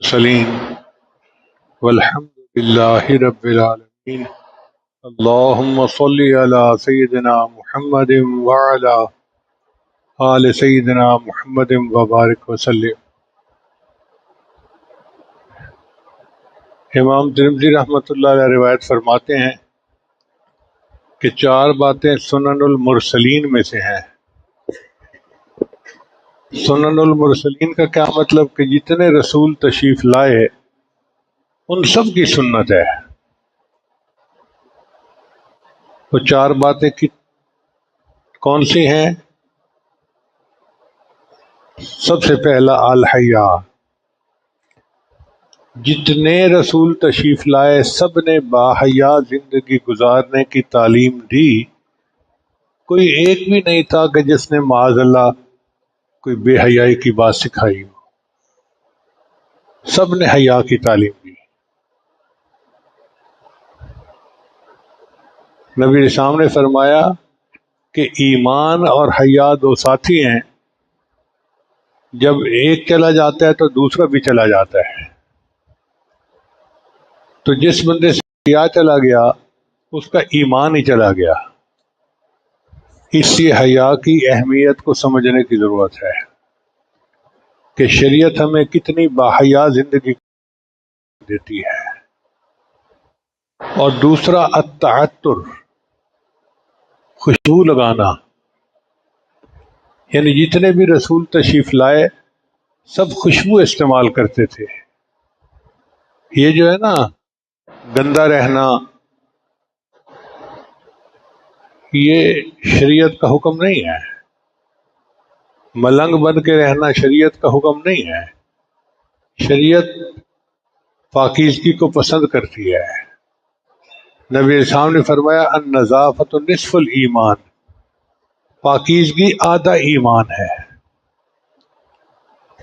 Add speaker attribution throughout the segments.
Speaker 1: سلیم والحمد للہ رب العالمین اللہم صلی علی سیدنا محمد وعلی آل سیدنا محمد وبارک وسلم۔ امام ترمذی رحمۃ اللہ علیہ روایت فرماتے ہیں کہ 4 باتیں سنن المرسلین میں سے ہیں۔ سنن المرسلین کا کیا مطلب کہ جتنے رسول تشریف لائے ان سب کی سنت ہے۔ وہ 4 باتیں کون سی ہیں؟ سب سے پہلا الحیا، جتنے رسول تشریف لائے سب نے باحیا زندگی گزارنے کی تعلیم دی۔ کوئی ایک بھی نہیں تھا کہ جس نے معاذ اللہ کوئی بے حیائی کی بات سکھائی ہو، سب نے حیا کی تعلیم دی۔ نبی اسلام نے فرمایا کہ ایمان اور حیا 2 ساتھی ہیں، جب ایک چلا جاتا ہے تو دوسرا بھی چلا جاتا ہے۔ تو جس بندے سے حیا چلا گیا اس کا ایمان ہی چلا گیا۔ اس سے حیا کی اہمیت کو سمجھنے کی ضرورت ہے کہ شریعت ہمیں کتنی باحیا زندگی دیتی ہے۔ اور دوسرا التعطر، خوشبو لگانا، یعنی جتنے بھی رسول تشریف لائے سب خوشبو استعمال کرتے تھے۔ یہ جو ہے نا گندا رہنا، یہ شریعت کا حکم نہیں ہے۔ ملنگ بن کے رہنا شریعت کا حکم نہیں ہے۔ شریعت پاکیزگی کو پسند کرتی ہے۔ نبی اسلام نے فرمایا النظافۃ نصف الایمان، پاکیزگی آدھا ایمان ہے۔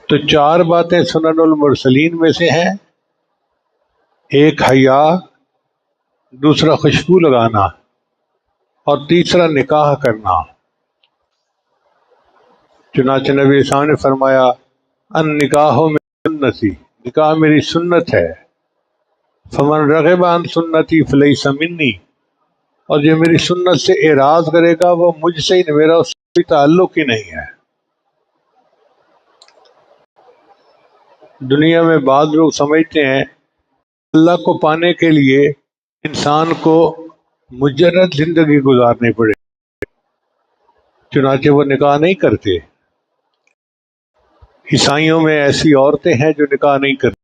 Speaker 1: تو 4 باتیں سنن المرسلین میں سے ہیں، ایک حیا، دوسرا خوشبو لگانا، اور تیسرا نکاح کرنا۔ چنانچہ نبی اسلام نے فرمایا النکاح من سنتی، نکاح میری سنت ہے، فمن رغب عن سنتی فلیس منی، اور جو میری سنت سے اعراض کرے گا وہ مجھ سے ہی، میرا اس سے کوئی تعلق ہی نہیں ہے۔ دنیا میں بعض لوگ سمجھتے ہیں اللہ کو پانے کے لیے انسان کو مجرد زندگی گزارنی پڑے، چنانچہ وہ نکاح نہیں کرتے۔ عیسائیوں میں ایسی عورتیں ہیں جو نکاح نہیں کرتی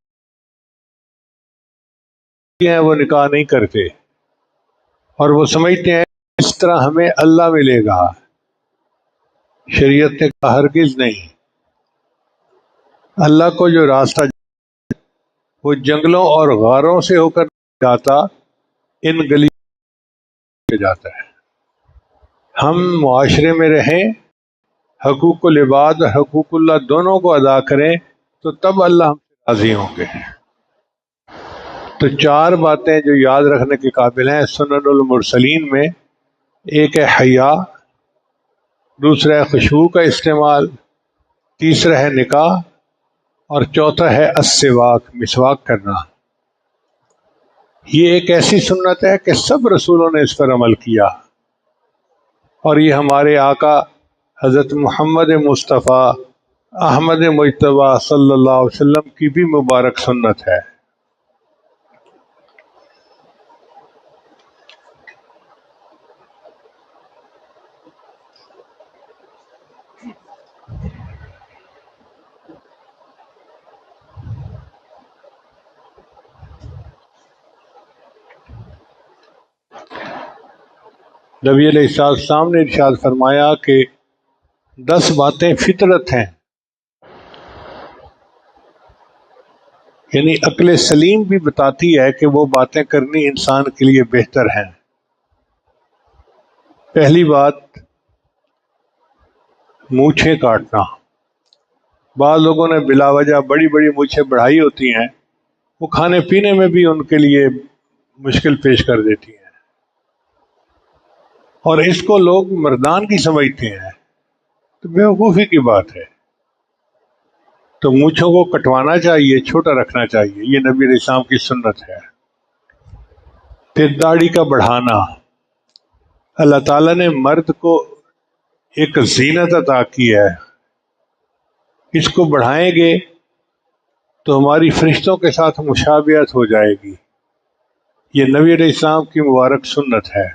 Speaker 1: ہیں، وہ نکاح نہیں کرتے اور وہ سمجھتے ہیں اس طرح ہمیں اللہ ملے گا۔ شریعت نے کہا ہرگز نہیں۔ اللہ کو جو راستہ وہ جنگلوں اور غاروں سے ہو کر جاتا، ان گلیوں سے جاتا ہے۔ ہم معاشرے میں رہیں، حقوق العباد اور حقوق اللہ دونوں کو ادا کریں تو تب اللہ ہم سے راضی ہوں گے۔ تو 4 باتیں جو یاد رکھنے کے قابل ہیں سنن المرسلین میں، ایک ہے حیا، دوسرا ہے خوشبو کا استعمال، تیسرا ہے نکاح، اور چوتھا ہے السواک، مسواک کرنا۔ یہ ایک ایسی سنت ہے کہ سب رسولوں نے اس پر عمل کیا، اور یہ ہمارے آقا حضرت محمد مصطفیٰ احمد مجتبیٰ صلی اللہ علیہ وسلم کی بھی مبارک سنت ہے۔ نبی علیہ السلام نے ارشاد فرمایا کہ 10 باتیں فطرت ہیں، یعنی عقل سلیم بھی بتاتی ہے کہ وہ باتیں کرنی انسان کے لیے بہتر ہیں۔ پہلی بات، مونچھیں کاٹنا۔ بعض لوگوں نے بلا وجہ بڑی بڑی مونچھیں بڑھائی ہوتی ہیں، وہ کھانے پینے میں بھی ان کے لیے مشکل پیش کر دیتی ہیں، اور اس کو لوگ مردان کی سمجھتے ہیں، تو بیوقوفی کی بات ہے۔ تو مونچھوں کو کٹوانا چاہیے، چھوٹا رکھنا چاہیے، یہ نبی علیہ السلام کی سنت ہے۔ پھر داڑھی کا بڑھانا، اللہ تعالیٰ نے مرد کو ایک زینت عطا کی ہے، اس کو بڑھائیں گے تو ہماری فرشتوں کے ساتھ مشابہت ہو جائے گی، یہ نبی علیہ السلام کی مبارک سنت ہے۔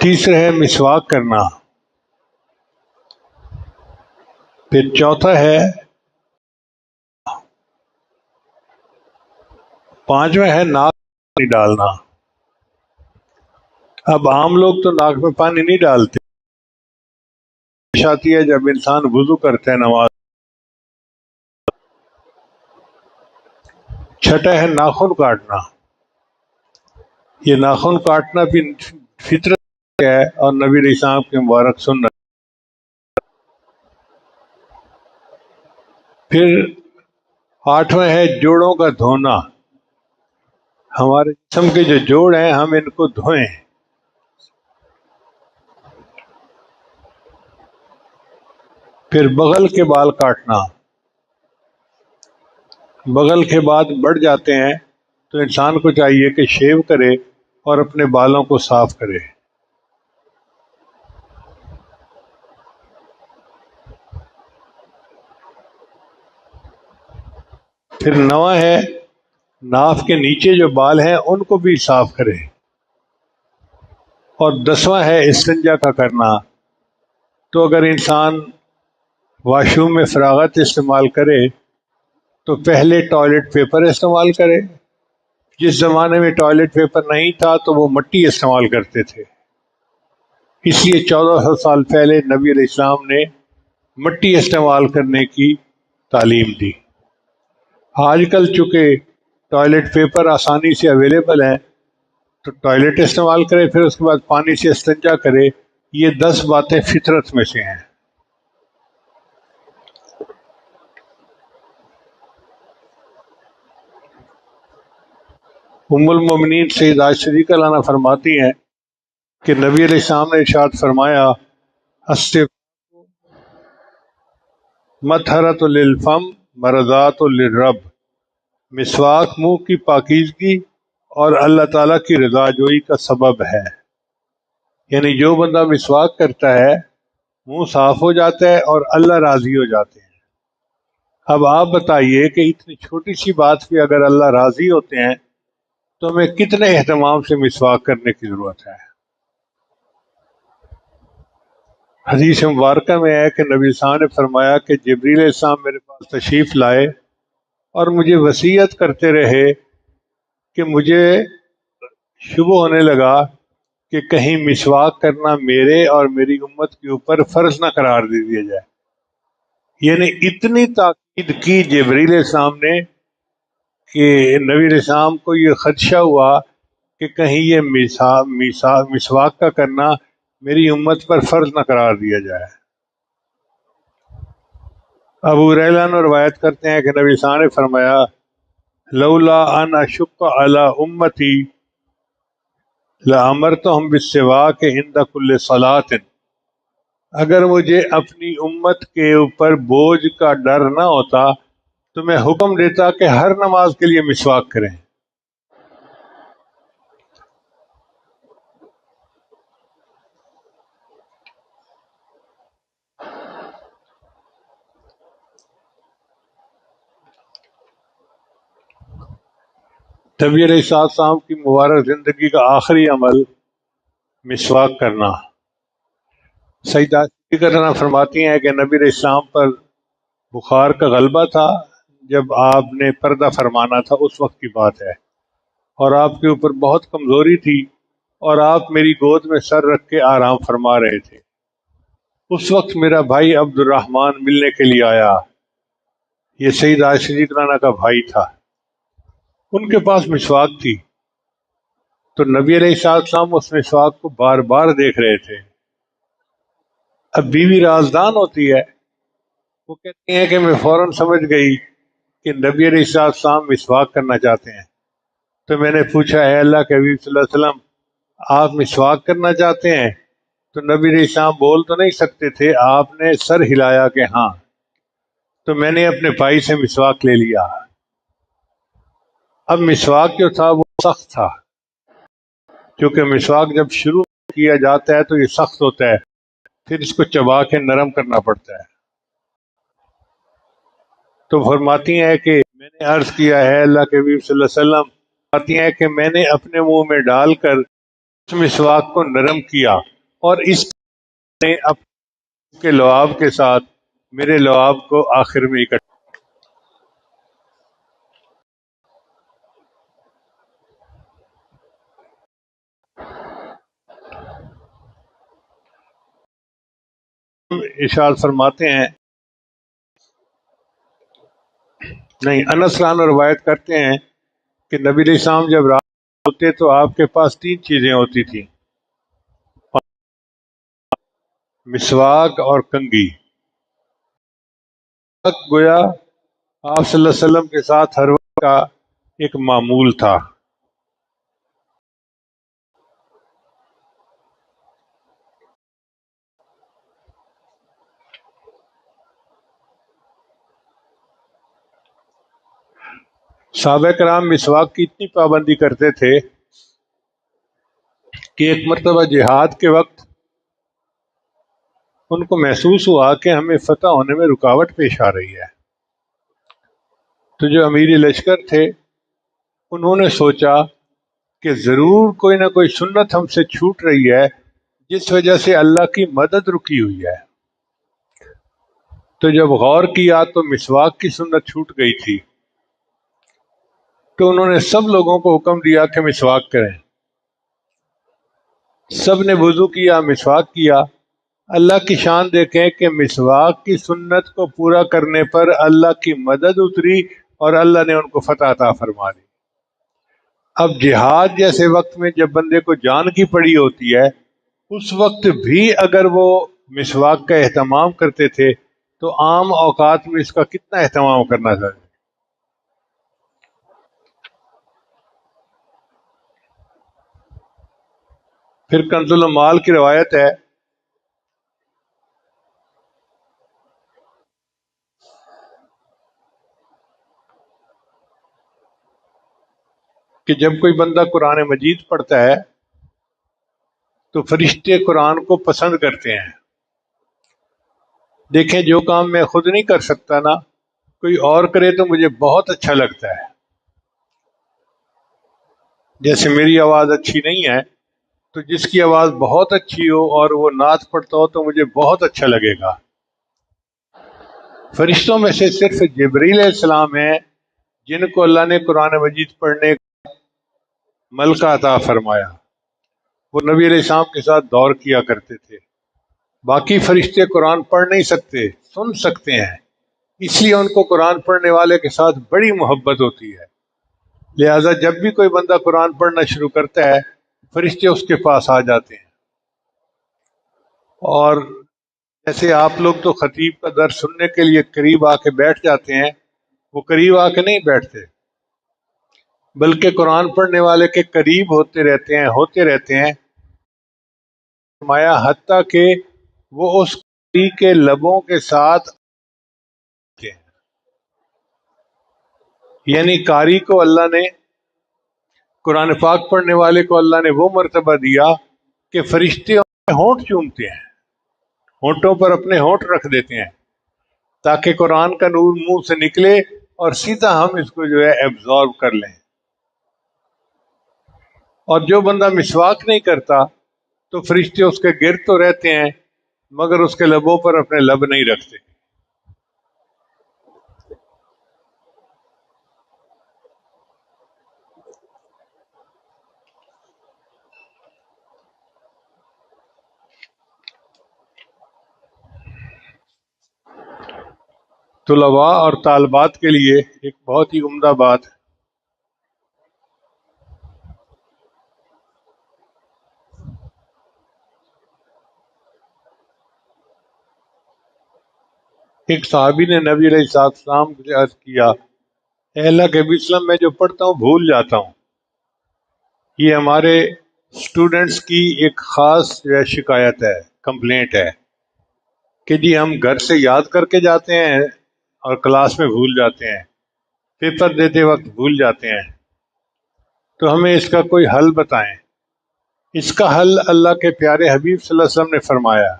Speaker 1: تیسرا ہے مسواک کرنا، پھر چوتھا ہے، پانچواں ہے ناک میں پانی ڈالنا۔ اب عام لوگ تو ناک میں پانی نہیں ڈالتے، آتی ہے جب انسان وضو کرتا ہے نماز۔ چھٹا ہے ناخن کاٹنا، یہ ناخن کاٹنا بھی فطرت ہے اور نبی علیہ السلام کی مبارک سنت۔ پھر آٹھواں ہے جوڑوں کا دھونا، ہمارے جسم کے جو جوڑ ہیں ہم ان کو دھوئیں۔ پھر بغل کے بال کاٹنا، بغل کے بعد بڑھ جاتے ہیں تو انسان کو چاہیے کہ شیو کرے اور اپنے بالوں کو صاف کرے۔ پھر نواں ہے ناف کے نیچے جو بال ہیں ان کو بھی صاف کرے۔ اور دسواں ہے استنجا کا کرنا، تو اگر انسان واش روم میں فراغت استعمال کرے تو پہلے ٹوائلٹ پیپر استعمال کرے۔ جس زمانے میں ٹوائلٹ پیپر نہیں تھا تو وہ مٹی استعمال کرتے تھے، اس لیے 1400 سال پہلے نبی علیہ السلام نے مٹی استعمال کرنے کی تعلیم دی۔ آج کل چونکہ ٹوائلٹ پیپر آسانی سے اویلیبل ہیں تو ٹوائلٹ استعمال کرے، پھر اس کے بعد پانی سے استنجا کرے، یہ 10 باتیں فطرت میں سے ہیں۔ ام المومنین سیدہ عائشہ صدیقہ عنہا فرماتی ہیں کہ نبی علیہ السلام نے ارشاد فرمایا، مطہرۃ للفم مرضات للرب، مسواک منہ کی پاکیزگی اور اللہ تعالیٰ کی رضا جوئی کا سبب ہے۔ یعنی جو بندہ مسواک کرتا ہے منہ صاف ہو جاتا ہے اور اللہ راضی ہو جاتے ہیں۔ اب آپ بتائیے کہ اتنی چھوٹی سی بات پہ اگر اللہ راضی ہوتے ہیں تو ہمیں کتنے اہتمام سے مسواک کرنے کی ضرورت ہے۔ حدیث مبارکہ میں ہے کہ نبی صلی اللہ علیہ وسلم نے فرمایا کہ جبریل علیہ السلام میرے پاس تشریف لائے اور مجھے وصیت کرتے رہے کہ مجھے شبہ ہونے لگا کہ کہیں مسواک کرنا میرے اور میری امت کے اوپر فرض نہ قرار دے دیا جائے۔ یعنی اتنی تاکید کی جبریل علیہ السلام نے کہ نبی علیہ السلام کو یہ خدشہ ہوا کہ کہیں یہ مسواک کا کرنا میری امت پر فرض نہ قرار دیا جائے۔ ابو ہریرہ نے روایت کرتے ہیں کہ نبی صلی اللہ علیہ وسلم نے فرمایا، لولا ان اشق علی امتی لامرتہم بالسواک عند کل صلاۃ، اگر مجھے اپنی امت کے اوپر بوجھ کا ڈر نہ ہوتا تو میں حکم دیتا کہ ہر نماز کے لیے مسواک کریں۔ نبی علیہ السلام کی مبارک زندگی کا آخری عمل مسواک کرنا۔ سیدہ صدیقہ عنہا فرماتی ہیں کہ نبی علیہ السلام پر بخار کا غلبہ تھا جب آپ نے پردہ فرمانا تھا، اس وقت کی بات ہے، اور آپ کے اوپر بہت کمزوری تھی اور آپ میری گود میں سر رکھ کے آرام فرما رہے تھے۔ اس وقت میرا بھائی عبد الرحمن ملنے کے لیے آیا، یہ سیدہ عائشہ صدیقہ عنہا کا بھائی تھا، ان کے پاس مسواک تھی، تو نبی علیہ السلام اس مسواک کو بار بار دیکھ رہے تھے۔ اب بیوی رازدان ہوتی ہے، وہ کہتی ہیں کہ میں فوراً سمجھ گئی کہ نبی علیہ السلام مسواک کرنا چاہتے ہیں، تو میں نے پوچھا، اے اللہ کے حبیب صلی اللہ علیہ وسلم، آپ مسواک کرنا چاہتے ہیں؟ تو نبی علیہ السلام بول تو نہیں سکتے تھے، آپ نے سر ہلایا کہ ہاں، تو میں نے اپنے بھائی سے مسواک لے لیا۔ اب مسواک جو تھا وہ سخت تھا، کیونکہ مسواک جب شروع کیا جاتا ہے تو یہ سخت ہوتا ہے، پھر اس کو چبا کے نرم کرنا پڑتا ہے۔ تو فرماتی ہیں کہ میں نے عرض کیا ہے اللہ کے حبیب صلی اللہ علیہ وسلم، فرماتی ہیں کہ میں نے اپنے منہ میں ڈال کر اس مسواک کو نرم کیا، اور اس نے اپنے کے لعاب کے ساتھ میرے لعاب کو آخر میں اکٹھا۔ ارشاد فرماتے ہیں، نہیں، انس رضی اللہ عنہ روایت کرتے ہیں کہ نبی علیہ السلام جب رات ہوتے تو آپ کے پاس 3 چیزیں ہوتی تھیں، مسواک اور کنگھی۔ گویا آپ صلی اللہ علیہ وسلم کے ساتھ ہر وقت کا ایک معمول تھا۔ صحابہ کرام مسواک کی اتنی پابندی کرتے تھے کہ ایک مرتبہ جہاد کے وقت ان کو محسوس ہوا کہ ہمیں فتح ہونے میں رکاوٹ پیش آ رہی ہے، تو جو امیر لشکر تھے انہوں نے سوچا کہ ضرور کوئی نہ کوئی سنت ہم سے چھوٹ رہی ہے جس وجہ سے اللہ کی مدد رکی ہوئی ہے۔ تو جب غور کیا تو مسواک کی سنت چھوٹ گئی تھی، تو انہوں نے سب لوگوں کو حکم دیا کہ مسواک کریں۔ سب نے وضو کیا، مسواک کیا۔ اللہ کی شان دیکھیں کہ مسواک کی سنت کو پورا کرنے پر اللہ کی مدد اتری اور اللہ نے ان کو فتح عطا فرما دی۔ اب جہاد جیسے وقت میں جب بندے کو جان کی پڑی ہوتی ہے، اس وقت بھی اگر وہ مسواک کا اہتمام کرتے تھے تو عام اوقات میں اس کا کتنا اہتمام کرنا چاہیے۔ پھر کنز المال کی روایت ہے کہ جب کوئی بندہ قرآن مجید پڑھتا ہے تو فرشتے قرآن کو پسند کرتے ہیں۔ دیکھیں، جو کام میں خود نہیں کر سکتا نا، کوئی اور کرے تو مجھے بہت اچھا لگتا ہے۔ جیسے میری آواز اچھی نہیں ہے تو جس کی آواز بہت اچھی ہو اور وہ نعت پڑھتا ہو تو مجھے بہت اچھا لگے گا۔ فرشتوں میں سے صرف جبریل علیہ السلام ہیں جن کو اللہ نے قرآن مجید پڑھنے کا ملکہ عطا فرمایا۔ وہ نبی علیہ السلام کے ساتھ دور کیا کرتے تھے۔ باقی فرشتے قرآن پڑھ نہیں سکتے، سن سکتے ہیں، اس لیے ان کو قرآن پڑھنے والے کے ساتھ بڑی محبت ہوتی ہے۔ لہذا جب بھی کوئی بندہ قرآن پڑھنا شروع کرتا ہے، فرشتے اس کے پاس آ جاتے ہیں۔ اور ایسے آپ لوگ تو خطیب کا درس سننے کے لیے قریب آ کے بیٹھ جاتے ہیں، وہ قریب آ کے نہیں بیٹھتے، بلکہ قرآن پڑھنے والے کے قریب ہوتے رہتے ہیں فرمایا حتیٰ کہ وہ اس قاری کے لبوں کے ساتھ ہیں۔ یعنی قاری کو اللہ نے، قرآن پاک پڑھنے والے کو اللہ نے وہ مرتبہ دیا کہ فرشتے ہونٹ چومتے ہیں، ہونٹوں پر اپنے ہونٹ رکھ دیتے ہیں تاکہ قرآن کا نور منہ سے نکلے اور سیدھا ہم اس کو جو ہے ایبزارب کر لیں۔ اور جو بندہ مسواک نہیں کرتا تو فرشتے اس کے گرد تو رہتے ہیں مگر اس کے لبوں پر اپنے لب نہیں رکھتے۔ طلباء اور طالبات کے لیے ایک بہت ہی عمدہ بات ہے۔ ایک صحابی نے نبی علیہ السلام سے عرض کیا، اے اللہ کے نبی صلی اللہ علیہ وسلم، میں جو پڑھتا ہوں بھول جاتا ہوں، یہ ہمارے اسٹوڈنٹس کی ایک خاص جو ہے شکایت ہے، کمپلینٹ ہے کہ جی ہم گھر سے یاد کر کے جاتے ہیں اور کلاس میں بھول جاتے ہیں، پیپر دیتے وقت بھول جاتے ہیں، تو ہمیں اس کا کوئی حل بتائیں۔ اس کا حل اللہ کے پیارے حبیب صلی اللہ علیہ وسلم نے فرمایا۔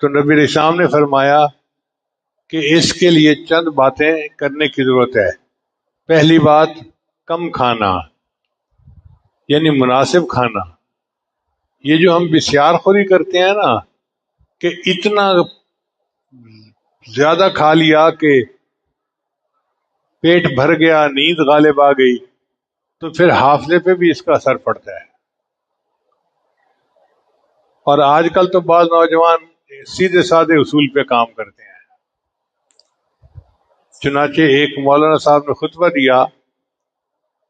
Speaker 1: تو نبی علیہ السلام نے فرمایا کہ اس کے لیے چند باتیں کرنے کی ضرورت ہے۔ پہلی بات، کم کھانا، یعنی مناسب کھانا۔ یہ جو ہم بسیار خوری کرتے ہیں نا، کہ اتنا زیادہ کھا لیا کہ پیٹ بھر گیا، نیند غالب آ گئی، تو پھر حافظے پہ بھی اس کا اثر پڑتا ہے۔ اور آج کل تو بعض نوجوان سیدھے سادے اصول پہ کام کرتے ہیں۔ چنانچہ ایک مولانا صاحب نے خطبہ دیا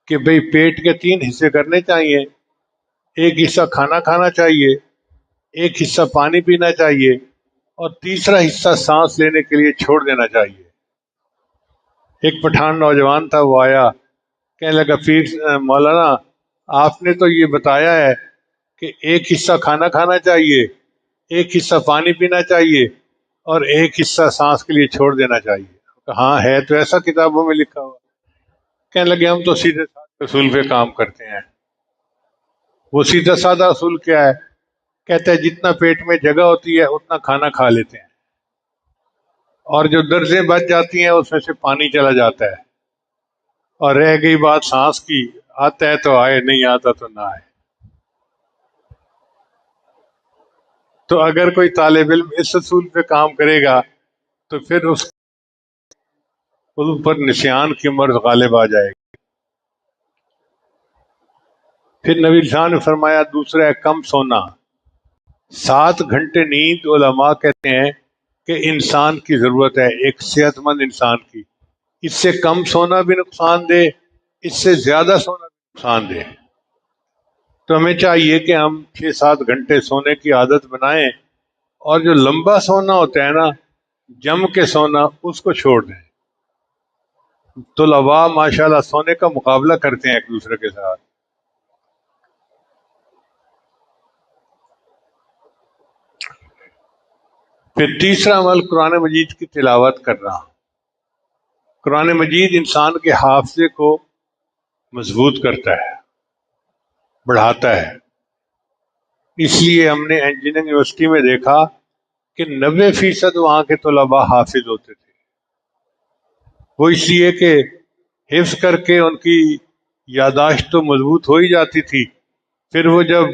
Speaker 1: کہ بھئی پیٹ کے 3 حصے کرنے چاہیے، ایک حصہ کھانا کھانا چاہیے، ایک حصہ پانی پینا چاہیے، اور تیسرا حصہ سانس لینے کے لیے چھوڑ دینا چاہیے۔ ایک پٹھان نوجوان تھا، وہ آیا، کہنے لگا پیر مولانا آپ نے تو یہ بتایا ہے کہ ایک حصہ کھانا کھانا چاہیے، ایک حصہ پانی پینا چاہیے، اور ایک حصہ سانس کے لیے چھوڑ دینا چاہیے۔ ہاں ہے تو ایسا کتابوں میں لکھا ہوا۔ کہنے لگے ہم تو سیدھے سادے اصول پہ کام کرتے ہیں۔ وہ سیدھا سادہ اصول کیا ہے؟ کہتا ہے جتنا پیٹ میں جگہ ہوتی ہے اتنا کھانا کھا لیتے ہیں، اور جو درزیں بچ جاتی ہیں اس میں سے پانی چلا جاتا ہے، اور رہ گئی بات سانس کی، آتا ہے تو آئے، نہیں آتا تو نہ آئے۔ تو اگر کوئی طالب علم اس اصول پہ کام کرے گا تو پھر اس پر نسیان کی مرض غالب آ جائے گی۔ پھر نبی صاحب نے فرمایا دوسرا ہے کم سونا۔ 7 گھنٹے نیند علماء کہتے ہیں کہ انسان کی ضرورت ہے، ایک صحت مند انسان کی۔ اس سے کم سونا بھی نقصان دہ، اس سے زیادہ سونا بھی نقصان دہ۔ تو ہمیں چاہیے کہ ہم 6-7 گھنٹے سونے کی عادت بنائیں، اور جو لمبا سونا ہوتا ہے نا، جم کے سونا، اس کو چھوڑ دیں۔ طلباء ماشاءاللہ سونے کا مقابلہ کرتے ہیں ایک دوسرے کے ساتھ۔ پھر تیسرا عمل قرآن مجید کی تلاوت کرنا۔ قرآن مجید انسان کے حافظے کو مضبوط کرتا ہے، بڑھاتا ہے۔ اس لیے ہم نے انجینئرنگ یونیورسٹی میں دیکھا کہ 90% وہاں کے طلباء حافظ ہوتے تھے۔ وہ اس لیے کہ حفظ کر کے ان کی یادداشت تو مضبوط ہو ہی جاتی تھی، پھر وہ جب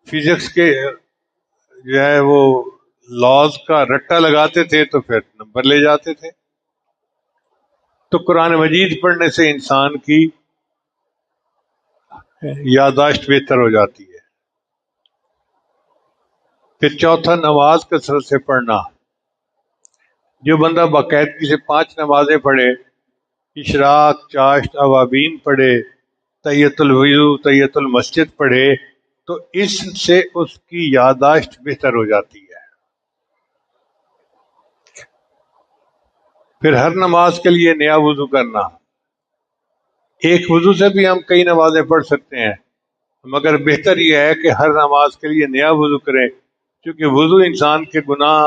Speaker 1: فزکس کے جو ہے وہ لاز کا رٹا لگاتے تھے تو پھر نمبر لے جاتے تھے۔ تو قرآن مجید پڑھنے سے انسان کی یادداشت بہتر ہو جاتی ہے۔ پھر چوتھا، نماز کثرت سے پڑھنا۔ جو بندہ باقاعدگی سے 5 نمازیں پڑھے، اشراق، چاشت، اوابین پڑھے، تحیۃ الوضو، تحیۃ المسجد پڑھے، تو اس سے اس کی یادداشت بہتر ہو جاتی ہے۔ پھر ہر نماز کے لیے نیا وضو کرنا۔ ایک وضو سے بھی ہم کئی نمازیں پڑھ سکتے ہیں، مگر بہتر یہ ہے کہ ہر نماز کے لیے نیا وضو کریں، کیونکہ وضو انسان کے گناہ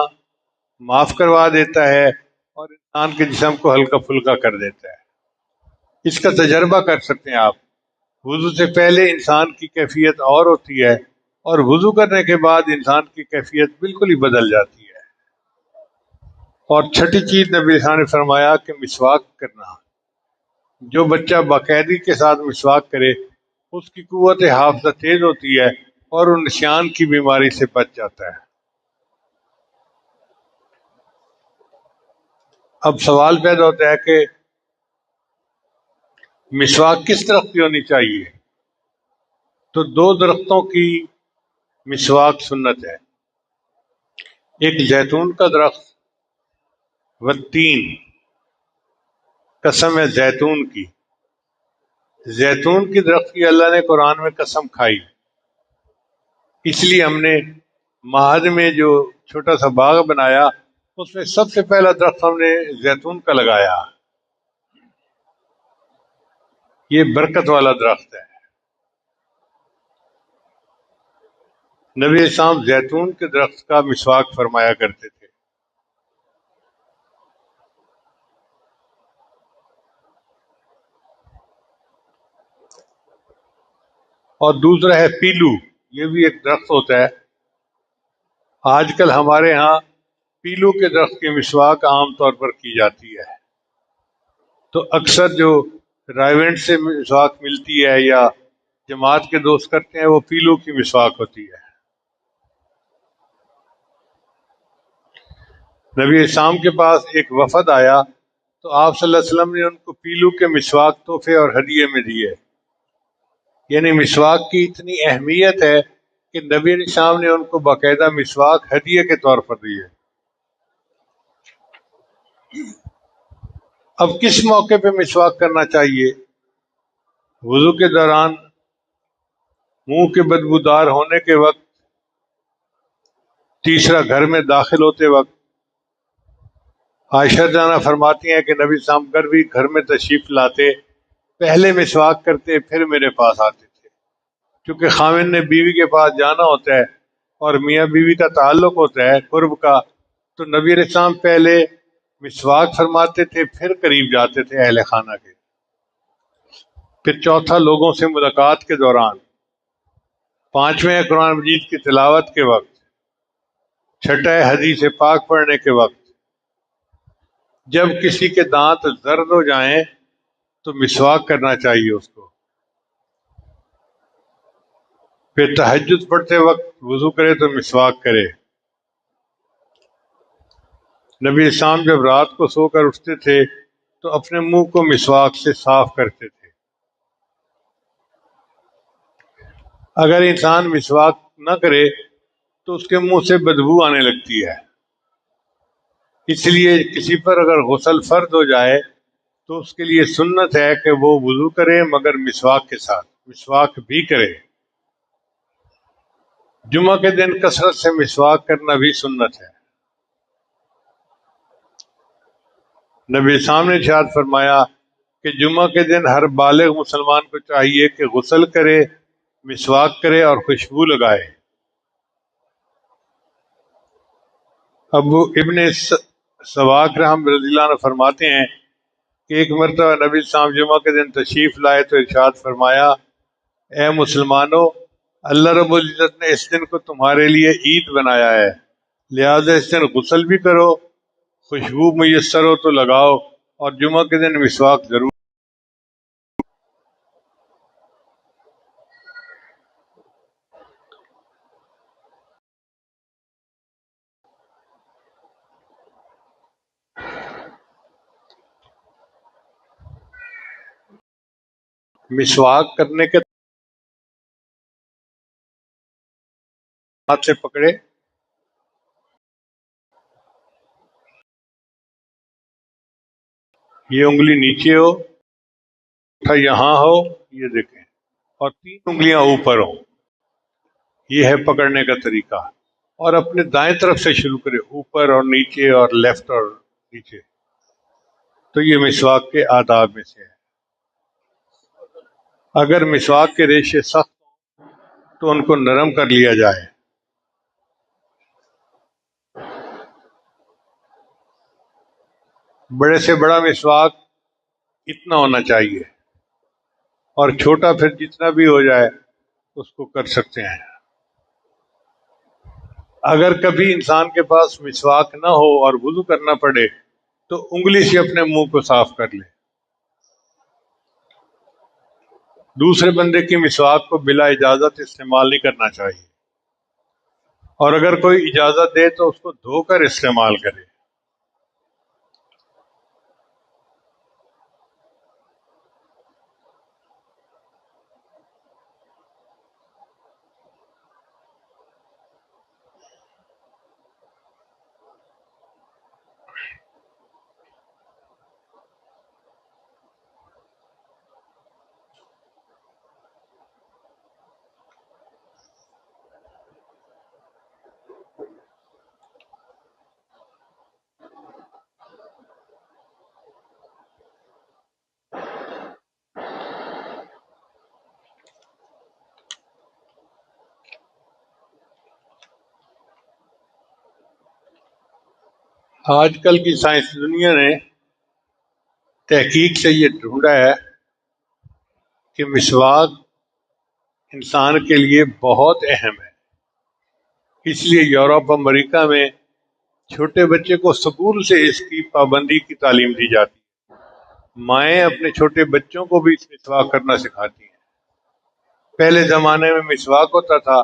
Speaker 1: معاف کروا دیتا ہے اور انسان کے جسم کو ہلکا پھلکا کر دیتا ہے۔ اس کا تجربہ کر سکتے ہیں آپ۔ وضو سے پہلے انسان کی کیفیت اور ہوتی ہے، اور وضو کرنے کے بعد انسان کی کیفیت بالکل ہی بدل جاتی ہے۔ اور چھٹی چیز نبی صاحب نے فرمایا کہ مسواک کرنا۔ جو بچہ باقاعدگی کے ساتھ مسواک کرے اس کی قوت حافظہ تیز ہوتی ہے اور وہ نسیان کی بیماری سے بچ جاتا ہے۔ اب سوال پیدا ہوتا ہے کہ مسواک کس درخت کی ہونی چاہیے؟ تو 2 درختوں کی مسواک سنت ہے، ایک زیتون کا درخت، والتین، قسم ہے زیتون کی۔ زیتون کی درخت کی اللہ نے قرآن میں قسم کھائی، اس لیے ہم نے معہد میں جو چھوٹا سا باغ بنایا اس میں سب سے پہلا درخت ہم نے زیتون کا لگایا۔ یہ برکت والا درخت ہے۔ نبی اسلام زیتون کے درخت کا مسواک فرمایا کرتے تھے. اور دوسرا ہے پیلو. یہ بھی ایک درخت ہوتا ہے. آج کل ہمارے ہاں پیلو کے درخت کی مسواک عام طور پر کی جاتی ہے. تو اکثر جو رائیونٹ سے مسواک ملتی ہے یا جماعت کے دوست کرتے ہیں وہ پیلو کی مسواک ہوتی ہے. نبی اسلام کے پاس ایک وفد آیا تو آپ صلی اللہ علیہ وسلم نے ان کو پیلو کے مسواک تحفے اور ہدیے میں دیے. یعنی مسواک کی اتنی اہمیت ہے کہ نبی اسلام نے ان کو باقاعدہ مسواک ہدیے کے طور پر دیے. اب کس موقع پہ مسواک کرنا چاہیے؟ وضو کے دوران، منہ کے بدبودار ہونے کے وقت، تیسرا گھر میں داخل ہوتے وقت. عائشہ جانا فرماتی ہیں کہ نبی صاحب گھر میں تشریف لاتے پہلے مسواک کرتے پھر میرے پاس آتے تھے. کیونکہ خاوند نے بیوی کے پاس جانا ہوتا ہے اور میاں بیوی کا تعلق ہوتا ہے قرب کا، تو نبی علیہ السلام پہلے مسواک فرماتے تھے پھر قریب جاتے تھے اہل خانہ کے. پھر چوتھا لوگوں سے ملاقات کے دوران، پانچویں قرآن مجید کی تلاوت کے وقت، چھٹا ہے حدیث پاک پڑھنے کے وقت. جب کسی کے دانت زرد ہو جائیں تو مسواک کرنا چاہیے اس کو. پھر تہجد پڑھتے وقت وضو کرے تو مسواک کرے. نبی اسلام جب رات کو سو کر اٹھتے تھے تو اپنے منہ کو مسواک سے صاف کرتے تھے. اگر انسان مسواک نہ کرے تو اس کے منہ سے بدبو آنے لگتی ہے. اس لیے کسی پر اگر غسل فرض ہو جائے تو اس کے لیے سنت ہے کہ وہ وضو کرے مگر مسواک کے ساتھ مسواک بھی کرے. جمعہ کے دن کثرت سے مسواک کرنا بھی سنت ہے. نبی اسلام نے ارشاد فرمایا کہ جمعہ کے دن ہر بالغ مسلمان کو چاہیے کہ غسل کرے، مسواک کرے اور خوشبو لگائے. ابو ابن سواق رحم رضی اللہ عنہ فرماتے ہیں کہ ایک مرتبہ نبی اسلام جمعہ کے دن تشریف لائے تو ارشاد فرمایا، اے مسلمانوں، اللہ رب العزت نے اس دن کو تمہارے لیے عید بنایا ہے، لہذا اس دن غسل بھی کرو، خوشبو میسر ہو تو لگاؤ، اور جمعہ کے دن مسواک ضرور. مسواک کرنے کے ہاتھ سے پکڑے، یہ انگلی نیچے ہو، یہاں ہو، یہ دیکھیں، اور تین انگلیاں اوپر ہوں. یہ ہے پکڑنے کا طریقہ. اور اپنے دائیں طرف سے شروع کرے، اوپر اور نیچے اور لیفٹ اور نیچے. تو یہ مسواک کے آداب میں سے ہے. اگر مسواک کے ریشے سخت تو ان کو نرم کر لیا جائے. بڑے سے بڑا مسواک اتنا ہونا چاہیے، اور چھوٹا پھر جتنا بھی ہو جائے اس کو کر سکتے ہیں. اگر کبھی انسان کے پاس مسواک نہ ہو اور وضو کرنا پڑے تو انگلی سے اپنے منہ کو صاف کر لے. دوسرے بندے کی مسواک کو بلا اجازت استعمال نہیں کرنا چاہیے، اور اگر کوئی اجازت دے تو اس کو دھو کر استعمال کرے. آج کل کی سائنس دنیا نے تحقیق سے یہ ڈھونڈا ہے کہ مسواک انسان کے لیے بہت اہم ہے۔ اس لیے یورپ امریکہ میں چھوٹے بچے کو اسکول سے اس کی پابندی کی تعلیم دی جاتی ہے۔ مائیں اپنے چھوٹے بچوں کو بھی مسواک کرنا سکھاتی ہیں۔ پہلے زمانے میں مسواک ہوتا تھا،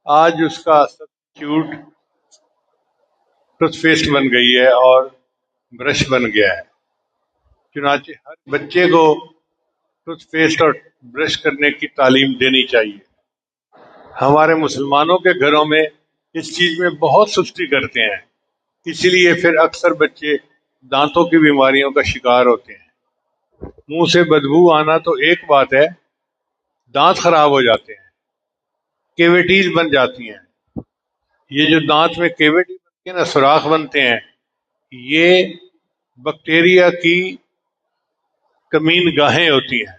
Speaker 1: آج اس کا سبسٹیٹیوٹ ٹوتھ پیسٹ بن گئی ہے اور برش بن گیا ہے۔ چنانچہ ہر بچے کو ٹوتھ پیسٹ اور برش کرنے کی تعلیم دینی چاہیے۔ ہمارے مسلمانوں کے گھروں میں اس چیز میں بہت سستی کرتے ہیں، اسی لیے پھر اکثر بچے دانتوں کی بیماریوں کا شکار ہوتے ہیں۔ منہ سے بدبو آنا تو ایک بات ہے، دانت خراب ہو جاتے ہیں، کیویٹیز بن جاتی ہیں۔ یہ جو دانت میں کیویٹی بنتی ہے نا، سوراخ بنتے ہیں، یہ بیکٹیریا کی کمین گاہیں ہوتی ہیں۔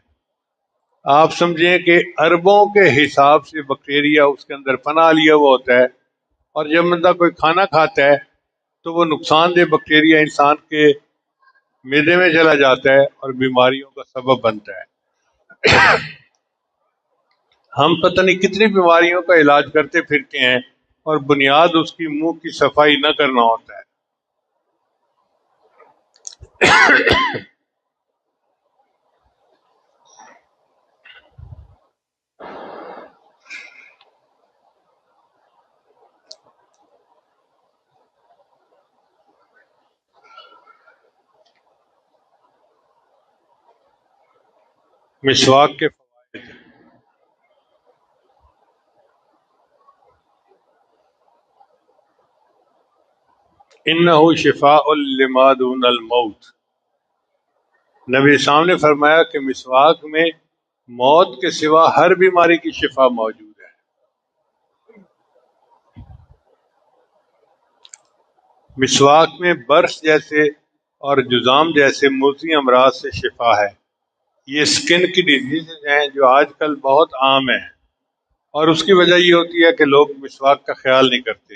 Speaker 1: آپ سمجھیں کہ اربوں کے حساب سے بیکٹیریا اس کے اندر پناہ لیا ہوا ہوتا ہے، اور جب بندہ کوئی کھانا کھاتا ہے تو وہ نقصان دہ بیکٹیریا انسان کے معدے میں چلا جاتا ہے اور بیماریوں کا سبب بنتا ہے۔ ہم پتہ نہیں کتنی بیماریوں کا علاج کرتے پھرتے ہیں اور بنیاد اس کی منہ کی صفائی نہ کرنا ہوتا ہے۔ مسواک کے فوائد۔ انہ شفاء لما دون الموت، نبی سامنے فرمایا کہ مسواک میں موت کے سوا ہر بیماری کی شفا موجود ہے۔ مسواک میں برس جیسے اور جذام جیسے موذی امراض سے شفا ہے۔ یہ اسکن کی ڈیزیزز ہیں جو آج کل بہت عام ہیں، اور اس کی وجہ یہ ہوتی ہے کہ لوگ مسواک کا خیال نہیں کرتے۔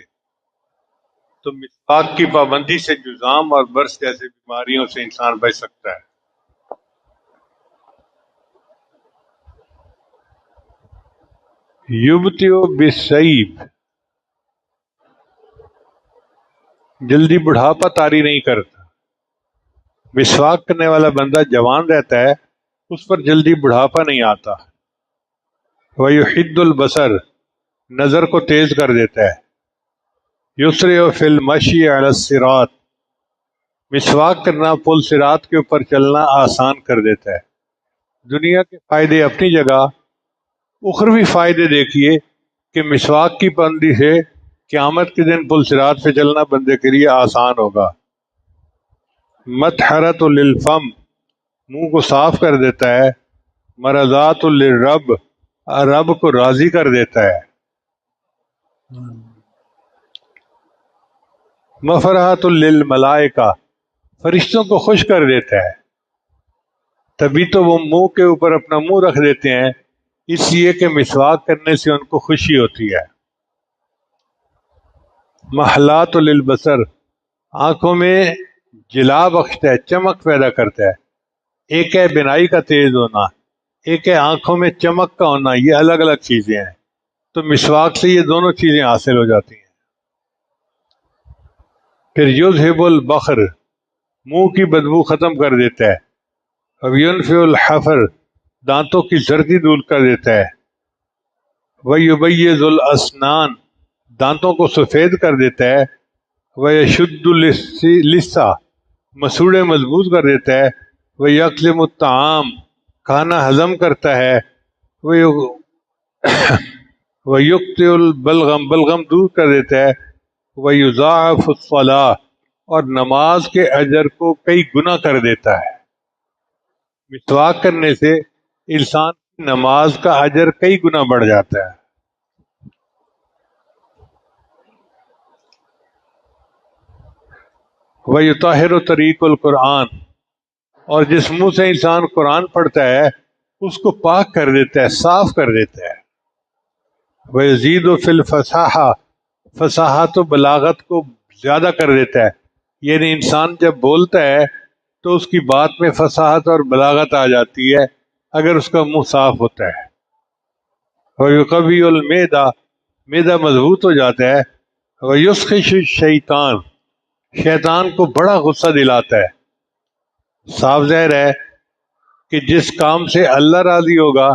Speaker 1: تو مسواک کی پابندی سے جذام اور برس جیسے بیماریوں سے انسان بچ سکتا ہے۔ یبتئ بالسیب، جلدی بڑھاپا طاری نہیں کرتا۔ مسواک کرنے والا بندہ جوان رہتا ہے، اس پر جلدی بڑھاپا نہیں آتا۔ وَيُحِدُّ الْبَصَرَ، نظر کو تیز کر دیتا ہے۔ یسرع فی المشی علی الصراط، مسواک کرنا پل صراط کے اوپر چلنا آسان کر دیتا ہے۔ دنیا کے فائدے اپنی جگہ، اخروی فائدے دیکھیے کہ مسواک کی پابندی سے قیامت کے دن پل صراط پہ چلنا بندے کے لیے آسان ہوگا۔ مطہرۃ للفم، منہ کو صاف کر دیتا ہے۔ مرضات للرب، رب کو راضی کر دیتا ہے۔ مفرحۃ للملائکہ، فرشتوں کو خوش کر دیتا ہے۔ تبھی تو وہ منہ کے اوپر اپنا منہ رکھ دیتے ہیں، اس لیے کہ مسواک کرنے سے ان کو خوشی ہوتی ہے۔ محلات للبصر، آنکھوں میں جلا بخشتا ہے، چمک پیدا کرتا ہے۔ ایک ہے بینائی کا تیز ہونا، ایک ہے آنکھوں میں چمک کا ہونا، یہ الگ الگ چیزیں ہیں۔ تو مسواک سے یہ دونوں چیزیں حاصل ہو جاتی ہیں۔ پھر یذہب البخر، منہ کی بدبو ختم کر دیتا ہے۔ اب ینفع الحفر، دانتوں کی زردی دور کر دیتا ہے۔ ویبیض الاسنان، دانتوں کو سفید کر دیتا ہے۔ ویشد اللثہ، مسوڑے مضبوط کر دیتا ہے۔ ویقلم الطعام، کھانا ہضم کرتا ہے۔ ویقطع البلغم، بلغم دور کر دیتا ہے۔ ویضاعف الصلاۃ، اور نماز کے اجر کو کئی گنا کر دیتا ہے۔ مسواک کرنے سے انسان کی نماز کا اجر کئی گنا بڑھ جاتا ہے۔ وَيُطَهِّرُ طریق القرآن، اور جس منہ سے انسان قرآن پڑھتا ہے اس کو پاک کر دیتا ہے، صاف کر دیتا ہے۔ وَيَزِيدُ فِي الْفَصَاحَةِ، فصاحت و بلاغت کو زیادہ کر دیتا ہے۔ یعنی انسان جب بولتا ہے تو اس کی بات میں فصاحت اور بلاغت آ جاتی ہے اگر اس کا منہ صاف ہوتا ہے. وَيُقَوِّيُ الْمِعْدَةَ معدہ مضبوط ہو جاتا ہے. وَيُسْخِشُ الشَّيْطَانَ شیطان کو بڑا غصہ دلاتا ہے. صاف ظاہر ہے کہ جس کام سے اللہ راضی ہوگا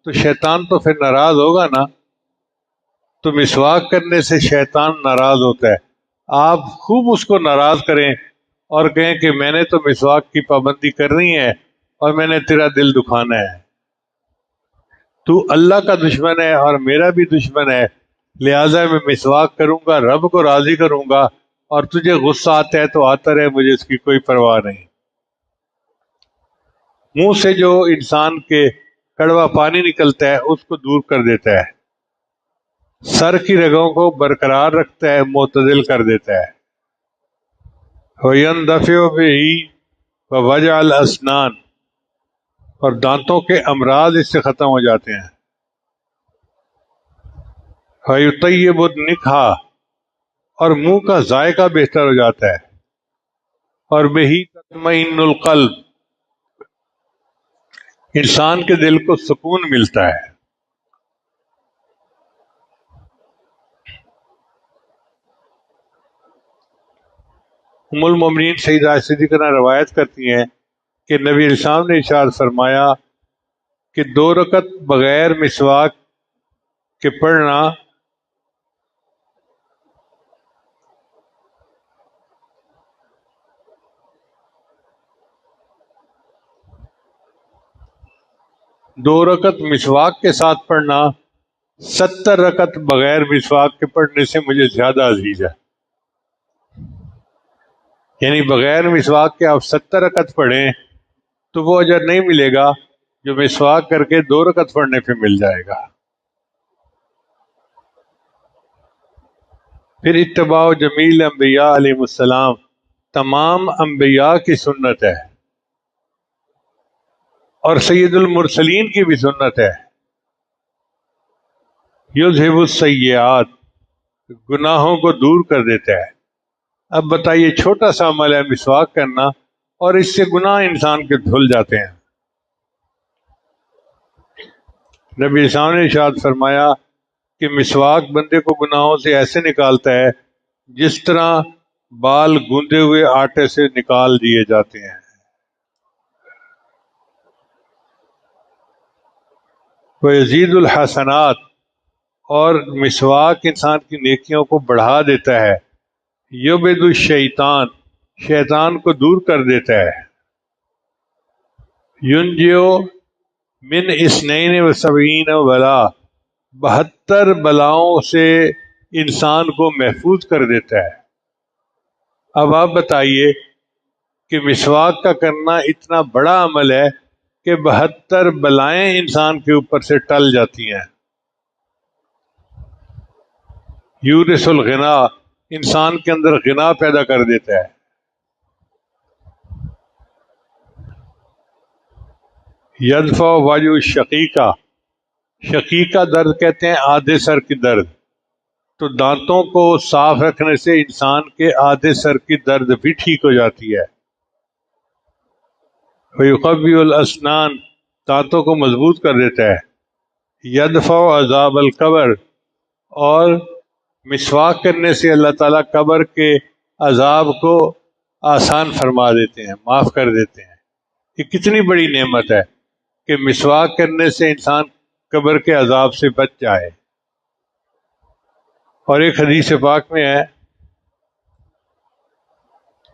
Speaker 1: تو شیطان تو پھر ناراض ہوگا نا. تو مسواک کرنے سے شیطان ناراض ہوتا ہے. آپ خوب اس کو ناراض کریں اور کہیں کہ میں نے تو مسواک کی پابندی کرنی ہے اور میں نے تیرا دل دکھانا ہے. تو اللہ کا دشمن ہے اور میرا بھی دشمن ہے، لہٰذا میں مسواک کروں گا، رب کو راضی کروں گا، اور تجھے غصہ آتا ہے تو آتا رہے، مجھے اس کی کوئی پرواہ نہیں. منہ سے جو انسان کے کڑوا پانی نکلتا ہے اس کو دور کر دیتا ہے، سر کی رگوں کو برقرار رکھتا ہے، معتدل کر دیتا ہے. وَيَنْدَفِعُ بِهِ وَوَجَعَ الْأَسْنَانِ اور دانتوں کے امراض اس سے ختم ہو جاتے ہیں. وَيُطَيِّبُ النِّكْحَ اور منہ کا ذائقہ بہتر ہو جاتا ہے. اور بِهِ تَطْمَئِنُّ الْقَلْبُ انسان کے دل کو سکون ملتا ہے. ام المومنین سیدہ صدیقہ روایت کرتی ہیں کہ نبی علیہ السلام نے ارشاد فرمایا کہ 2 رکعت بغیر مسواک کے پڑھنا دو رکعت مسواک کے ساتھ پڑھنا 70 رکعت بغیر مسواک کے پڑھنے سے مجھے زیادہ عزیز ہے. یعنی بغیر مسواک کے آپ 70 رکعت پڑھیں تو وہ اجر نہیں ملے گا جو مسواک کر کے 2 رکعت پڑھنے پہ مل جائے گا. پھر اتباع جمیل انبیاء علیہ السلام تمام انبیاء کی سنت ہے اور سید المرسلین کی بھی سنت ہے. یذہب السیئات گناہوں کو دور کر دیتا ہے. اب بتائیے چھوٹا سا عمل ہے مسواک کرنا اور اس سے گناہ انسان کے دھل جاتے ہیں. نبی اسلام نے ارشاد فرمایا کہ مسواک بندے کو گناہوں سے ایسے نکالتا ہے جس طرح بال گوندے ہوئے آٹے سے نکال دیے جاتے ہیں. وَيَزِيدُ الْحَسَنَاتِ اور مسواک انسان کی نیکیوں کو بڑھا دیتا ہے. یُبْعِدُ الشیطان شیطان کو دور کر دیتا ہے. يُنْجِئُ من 72 بلا 72 بلاؤں سے انسان کو محفوظ کر دیتا ہے. اب آپ بتائیے کہ مسواک کا کرنا اتنا بڑا عمل ہے کہ 72 بلائیں انسان کے اوپر سے ٹل جاتی ہیں. یورث الغنا انسان کے اندر غنا پیدا کر دیتا ہے. یدفع وجع شقیقہ شقیقہ درد کہتے ہیں آدھے سر کی درد. تو دانتوں کو صاف رکھنے سے انسان کے آدھے سر کی درد بھی ٹھیک ہو جاتی ہے. وَيُقَوِّيُ الْأَسْنَانِ دانتوں کو مضبوط کر دیتا ہے. یدفع عذاب القبر اور مسواک کرنے سے اللہ تعالیٰ قبر کے عذاب کو آسان فرما دیتے ہیں، معاف کر دیتے ہیں. یہ کتنی بڑی نعمت ہے کہ مسواک کرنے سے انسان قبر کے عذاب سے بچ جائے. اور ایک حدیث پاک میں ہے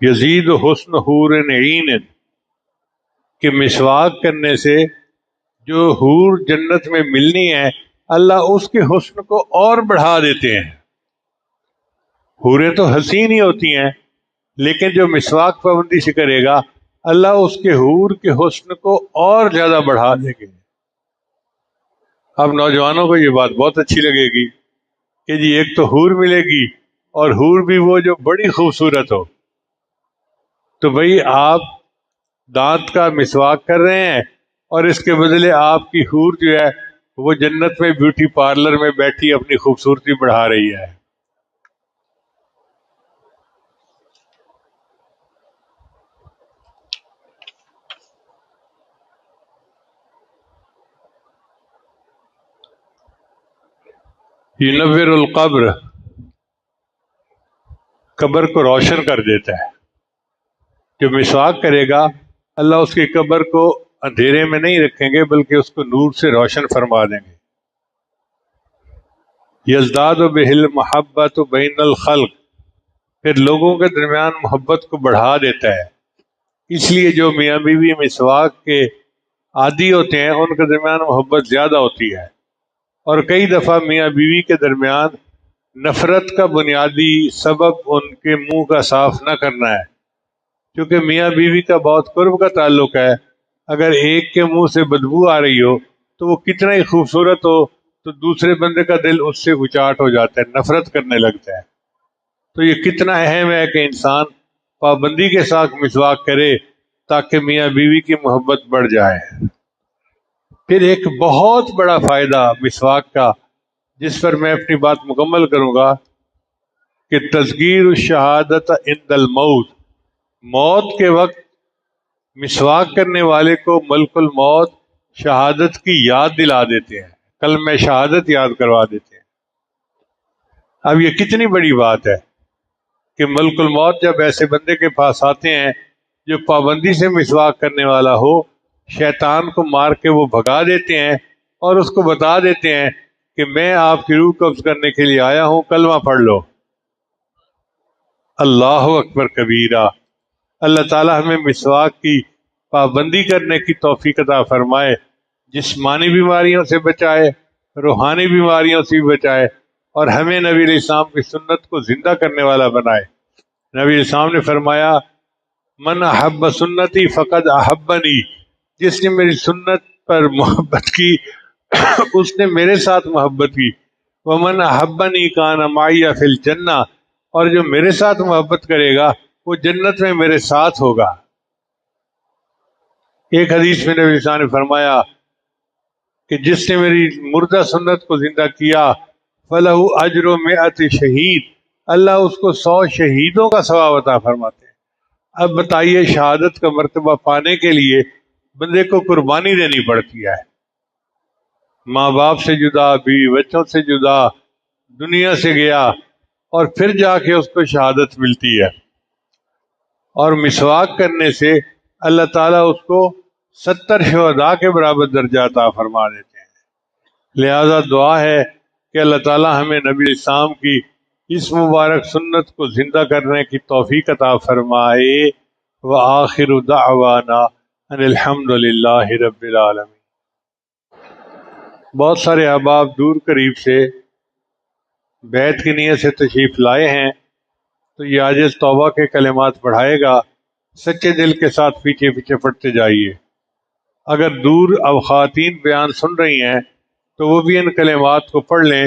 Speaker 1: یزید حسن حور عین کہ مسواک کرنے سے جو حور جنت میں ملنی ہے اللہ اس کے حسن کو اور بڑھا دیتے ہیں. حوریں تو حسین ہی ہوتی ہیں لیکن جو مسواک پابندی سے کرے گا اللہ اس کے حور کے حسن کو اور زیادہ بڑھا دیں گے. اب نوجوانوں کو یہ بات بہت اچھی لگے گی کہ جی ایک تو حور ملے گی اور حور بھی وہ جو بڑی خوبصورت ہو. تو بھئی آپ دانت کا مسواک کر رہے ہیں اور اس کے بدلے آپ کی حور جو ہے وہ جنت میں بیوٹی پارلر میں بیٹھی اپنی خوبصورتی بڑھا رہی ہے. ینور القبر، قبر کو روشن کر دیتا ہے. جو مسواک کرے گا اللہ اس کی قبر کو اندھیرے میں نہیں رکھیں گے بلکہ اس کو نور سے روشن فرما دیں گے. یزداد بہ المحبۃ بین الخلق، پھر لوگوں کے درمیان محبت کو بڑھا دیتا ہے. اس لیے جو میاں بیوی مسواک کے عادی ہوتے ہیں ان کے درمیان محبت زیادہ ہوتی ہے، اور کئی دفعہ میاں بیوی کے درمیان نفرت کا بنیادی سبب ان کے منہ کا صاف نہ کرنا ہے. کیونکہ میاں بیوی کا بہت قرب کا تعلق ہے، اگر ایک کے منہ سے بدبو آ رہی ہو تو وہ کتنا ہی خوبصورت ہو تو دوسرے بندے کا دل اس سے اچاٹ ہو جاتا ہے، نفرت کرنے لگتا ہے. تو یہ کتنا اہم ہے کہ انسان پابندی کے ساتھ مسواک کرے تاکہ میاں بیوی کی محبت بڑھ جائے. پھر ایک بہت بڑا فائدہ مسواک کا جس پر میں اپنی بات مکمل کروں گا کہ تذکیر الشہادت عند الموت، موت کے وقت مسواک کرنے والے کو ملک الموت شہادت کی یاد دلا دیتے ہیں، کلمہ شہادت یاد کروا دیتے ہیں. اب یہ کتنی بڑی بات ہے کہ ملک الموت جب ایسے بندے کے پاس آتے ہیں جو پابندی سے مسواک کرنے والا ہو، شیطان کو مار کے وہ بھگا دیتے ہیں اور اس کو بتا دیتے ہیں کہ میں آپ کی روح قبض کرنے کے لیے آیا ہوں، کلمہ پڑھ لو. اللہ اکبر کبیرہ. اللہ تعالی ہمیں مسواک کی پابندی کرنے کی توفیق عطا فرمائے، جسمانی بیماریوں سے بچائے، روحانی بیماریوں سے بھی بچائے، اور ہمیں نبی علیہ السلام کی سنت کو زندہ کرنے والا بنائے. نبی علیہ السلام نے فرمایا من احب سنتی فقد احبنی، جس نے میری سنت پر محبت کی اس نے میرے ساتھ محبت کی. ومن احبنی کان معی فی الجنہ، اور جو میرے ساتھ محبت کرے گا وہ جنت میں میرے ساتھ ہوگا. ایک حدیث میں نبی صلی اللہ علیہ وسلم نے فرمایا کہ جس نے میری مردہ سنت کو زندہ کیا فلہ اجر مئات شہید، اللہ اس کو 100 شہیدوں کا ثواب عطا فرماتے ہیں. اب بتائیے شہادت کا مرتبہ پانے کے لیے بندے کو قربانی دینی پڑتی ہے، ماں باپ سے جدا، بیوی بچوں سے جدا، دنیا سے گیا، اور پھر جا کے اس کو شہادت ملتی ہے. اور مسواک کرنے سے اللہ تعالیٰ اس کو 70 شہداء کے برابر درجہ عطا فرما دیتے ہیں. لہذا دعا ہے کہ اللہ تعالیٰ ہمیں نبی علیہ السلام کی اس مبارک سنت کو زندہ کرنے کی توفیق عطا فرمائے. وآخر دعوانا ان الحمد للہ رب العالمین. بہت سارے احباب دور قریب سے بیعت کی نیت سے تشریف لائے ہیں، تو یہ عاجز توبہ کے کلمات پڑھائے گا، سچے دل کے ساتھ پیچھے پیچھے پڑھتے جائیے. اگر دور اب خواتین بیان سن رہی ہیں تو وہ بھی ان کلمات کو پڑھ لیں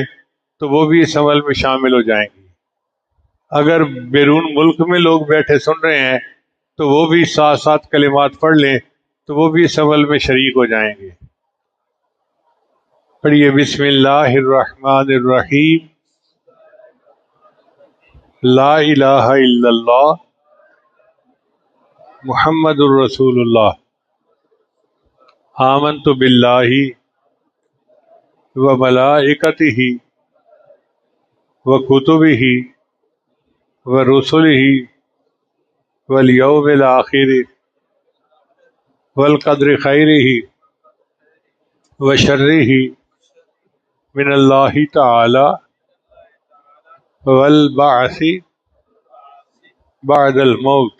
Speaker 1: تو وہ بھی اس عمل میں شامل ہو جائیں گی. اگر بیرون ملک میں لوگ بیٹھے سن رہے ہیں تو وہ بھی ساتھ ساتھ کلمات پڑھ لیں تو وہ بھی اس عمل میں شریک ہو جائیں گے. پڑھیے بسم اللہ الرحمن الرحیم. لا الہ الا اللہ محمد الرسول اللہ. آمنت باللہ و ملائکتہ و کتبہ و رسلہ والیوم الآخر والقدر خیرہ و شرہ من اللہ تعالی والبعث بعد الموت.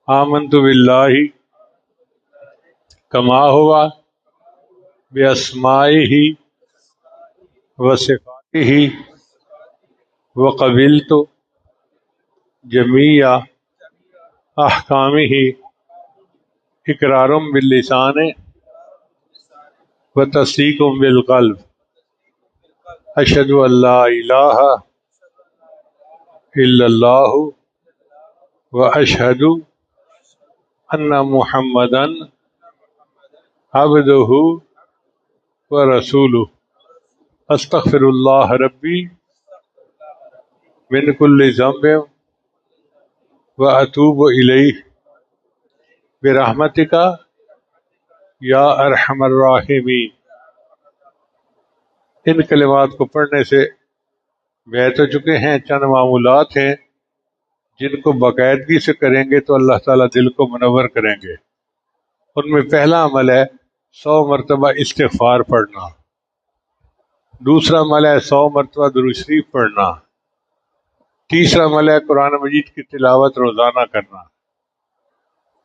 Speaker 1: آمنت باللہ کما ہوا باسمائہ و صفاتہ وقبلت جمیع احکامہ اقرار باللسان و تصدیق بالقلب. اشہد ان لا الہ الا اللہ و اشہد ان محمدا عبدہ و رسولہ. استغفر اللہ ربی من کل ذنب و اتوب الیہ برحمتک یا ارحم الراحمین. ان کلمات کو پڑھنے سے بیت ہو چکے ہیں، چند معمولات ہیں جن کو باقاعدگی سے کریں گے تو اللہ تعالیٰ دل کو منور کریں گے۔ ان میں پہلا عمل ہے 100 مرتبہ استغفار پڑھنا، دوسرا عمل ہے 100 مرتبہ درود شریف پڑھنا، تیسرا عمل ہے قرآن مجید کی تلاوت روزانہ کرنا۔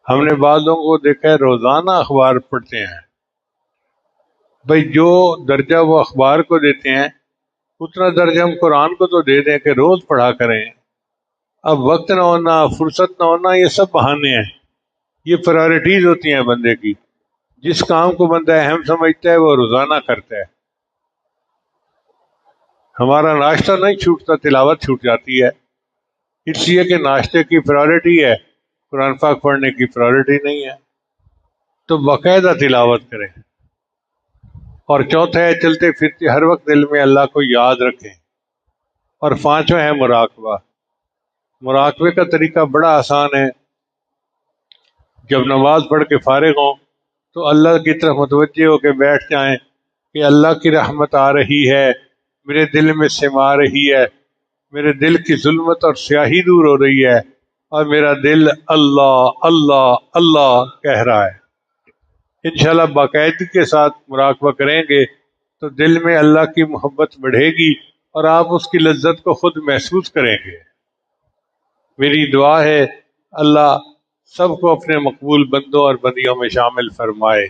Speaker 1: ہم نے بعض لوگوں کو دیکھا ہے روزانہ اخبار پڑھتے ہیں، بھئی جو درجہ وہ اخبار کو دیتے ہیں اتنا درجہ ہم قرآن کو تو دے دیں کہ روز پڑھا کریں۔ اب وقت نہ ہونا، فرصت نہ ہونا، یہ سب بہانے ہیں، یہ پرائرٹیز ہوتی ہیں بندے کی۔ جس کام کو بندہ اہم سمجھتا ہے وہ روزانہ کرتا ہے۔ ہمارا ناشتہ نہیں چھوٹتا، تلاوت چھوٹ جاتی ہے، اس لیے کہ ناشتے کی پرائرٹی ہے، قرآن پاک پڑھنے کی پرائرٹی نہیں ہے۔ تو باقاعدہ تلاوت کریں۔ اور چوتھا ہے چلتے پھرتے ہر وقت دل میں اللہ کو یاد رکھیں۔ اور پانچواں ہے مراقبہ۔ مراقبے کا طریقہ بڑا آسان ہے۔ جب نماز پڑھ کے فارغ ہوں تو اللہ کی طرف متوجہ ہو کے بیٹھ جائیں کہ اللہ کی رحمت آ رہی ہے، میرے دل میں سما رہی ہے، میرے دل کی ظلمت اور سیاہی دور ہو رہی ہے، اور میرا دل اللہ اللہ اللہ کہہ رہا ہے۔ انشاءاللہ باقاعدگی کے ساتھ مراقبہ کریں گے تو دل میں اللہ کی محبت بڑھے گی اور آپ اس کی لذت کو خود محسوس کریں گے۔ میری دعا ہے اللہ سب کو اپنے مقبول بندوں اور بندیوں میں شامل فرمائے۔